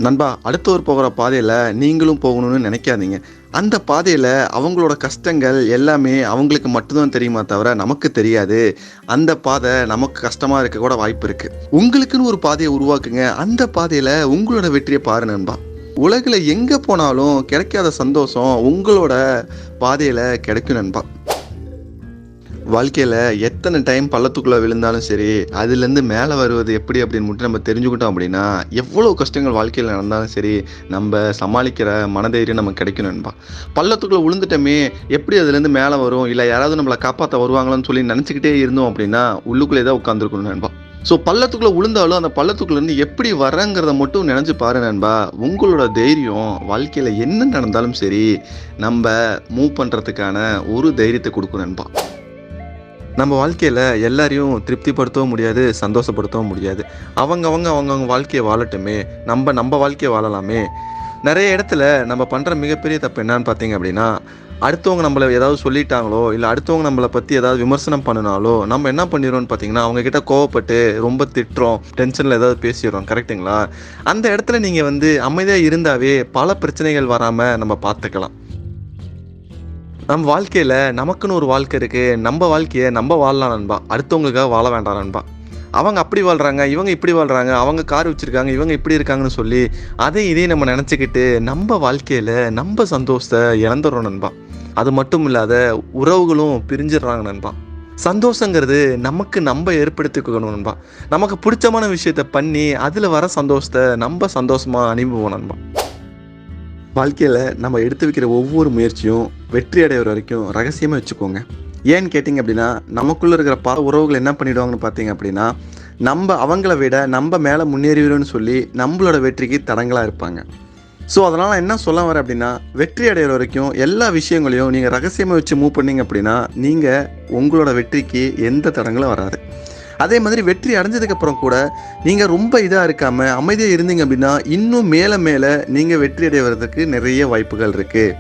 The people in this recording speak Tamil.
நண்பா, அடுத்தவர் போகிற பாதையில் நீங்களும் போகணும்னு நினைக்காதீங்க. அந்த பாதையில் அவங்களோட கஷ்டங்கள் எல்லாமே அவங்களுக்கு மட்டும்தான் தெரியுமா தவிர நமக்கு தெரியாது. அந்த பாதை நமக்கு கஷ்டமாக இருக்க கூட வாய்ப்பு இருக்குது. உங்களுக்குன்னு ஒரு பாதையை உருவாக்குங்க. அந்த பாதையில் உங்களோட வெற்றியை பாரு நண்பா. உலகில் எங்கே போனாலும் கிடைக்காத சந்தோஷம் உங்களோட பாதையில் கிடைக்கும் நண்பா. வாழ்க்கையில் எத்தனை டைம் பள்ளத்துக்குள்ளே விழுந்தாலும் சரி, அதுலேருந்து மேலே வருவது எப்படி அப்படின்னு மட்டும் நம்ம தெரிஞ்சுக்கிட்டோம் அப்படின்னா, எவ்வளோ கஷ்டங்கள் வாழ்க்கையில் நடந்தாலும் சரி, நம்ம சமாளிக்கிற மனதைரியம் நமக்கு கிடைக்கும் நண்பா. பள்ளத்துக்குள்ளே விழுந்துட்டோமே, எப்படி அதுலேருந்து மேலே வரும், இல்லை யாராவது நம்மளை காப்பாற்ற வருவாங்களான்னு சொல்லி நினச்சிக்கிட்டே இருந்தோம் அப்படின்னா, உள்ளுக்குள்ளே தான் உட்காந்துருக்கணும் நண்பா. ஸோ பள்ளத்துக்குள்ளே விழுந்தாலும் அந்த பள்ளத்துக்குள்ளேருந்து எப்படி வரங்கிறத மட்டும் நினச்சி பாரு நண்பா. உங்களோட தைரியம் வாழ்க்கையில் என்ன நடந்தாலும் சரி, நம்ம மூவ் பண்ணுறதுக்கான ஒரு தைரியத்தை கொடுக்கும் நண்பா. நம்ம வாழ்க்கையில் எல்லாரையும் திருப்திப்படுத்தவும் முடியாது, சந்தோஷப்படுத்தவும் முடியாது. அவங்கவுங்க வாழ்க்கையை வாழட்டுமே, நம்ம வாழ்க்கையை வாழலாமே. நிறைய இடத்துல நம்ம பண்ணுற மிகப்பெரிய தப்பு என்னன்னு பார்த்தீங்க அப்படின்னா, அடுத்தவங்க நம்மளை ஏதாவது சொல்லிட்டாங்களோ, இல்லை அடுத்தவங்க நம்மளை பற்றி ஏதாவது விமர்சனம் பண்ணினாலோ, நம்ம என்ன பண்ணிடுறோம்னு பார்த்தீங்கன்னா, அவங்கக்கிட்ட கோவப்பட்டு ரொம்ப திட்டுறோம், டென்ஷனில் ஏதாவது பேசிடுறோம். கரெக்டுங்களா? அந்த இடத்துல நீங்கள் அமைதியாக இருந்தாவே பல பிரச்சனைகள் வராமல் நம்ம பார்த்துக்கலாம். நம்ம வாழ்க்கையில் நமக்குன்னு ஒரு வாழ்க்கை இருக்குது. நம்ம வாழ்க்கையை நம்ம வாழலாம் நண்பா. அடுத்தவங்களுக்காக வாழ வேண்டாம் நண்பா. அவங்க அப்படி வாழ்கிறாங்க, இவங்க இப்படி வாழ்கிறாங்க, அவங்க கார் வச்சுருக்காங்க, இவங்க இப்படி இருக்காங்கன்னு சொல்லி இதையும் நம்ம நினச்சிக்கிட்டு நம்ம வாழ்க்கையில் நம்ம சந்தோஷத்தை இழந்துடுறோம் நண்பா. அது மட்டும் இல்லாத உறவுகளும் பிரிஞ்சிடுறாங்க நண்பா. சந்தோஷங்கிறது நமக்கு நம்ம ஏற்படுத்திக்கணும் நண்பா. நமக்கு பிடிச்சமான விஷயத்த பண்ணி அதில் வர சந்தோஷத்தை நம்ம சந்தோஷமாக அனுபவிப்போம் நண்பா. வாழ்க்கையில் நம்ம எடுத்து வைக்கிற ஒவ்வொரு முயற்சியும் வெற்றி அடைகிற வரைக்கும் ரகசியமாக வச்சுக்கோங்க. ஏன்னு கேட்டிங்க அப்படின்னா, நமக்குள்ளே இருக்கிற பல உறவுகள் என்ன பண்ணிவிடுவாங்கன்னு பார்த்தீங்க அப்படின்னா, நம்ம அவங்கள விட நம்ம மேலே முன்னேறிவிடும்னு சொல்லி நம்மளோட வெற்றிக்கு தடங்களாக இருப்பாங்க. ஸோ அதனால் என்ன சொல்ல வரேன் அப்படின்னா, வெற்றி அடைகிற வரைக்கும் எல்லா விஷயங்களையும் நீங்கள் ரகசியமாக வச்சு மூவ் பண்ணிங்க அப்படின்னா, நீங்கள் உங்களோட வெற்றிக்கு எந்த தடங்களும் வராது. அதே மாதிரி வெற்றி அடைஞ்சதுக்கப்புறம் கூட நீங்கள் ரொம்ப இதாக இருக்காமல் அமைதியாக இருந்தீங்க அப்படின்னா, இன்னும் மேலே நீங்கள் வெற்றி அடைவதற்கு நிறைய வாய்ப்புகள் இருக்குது.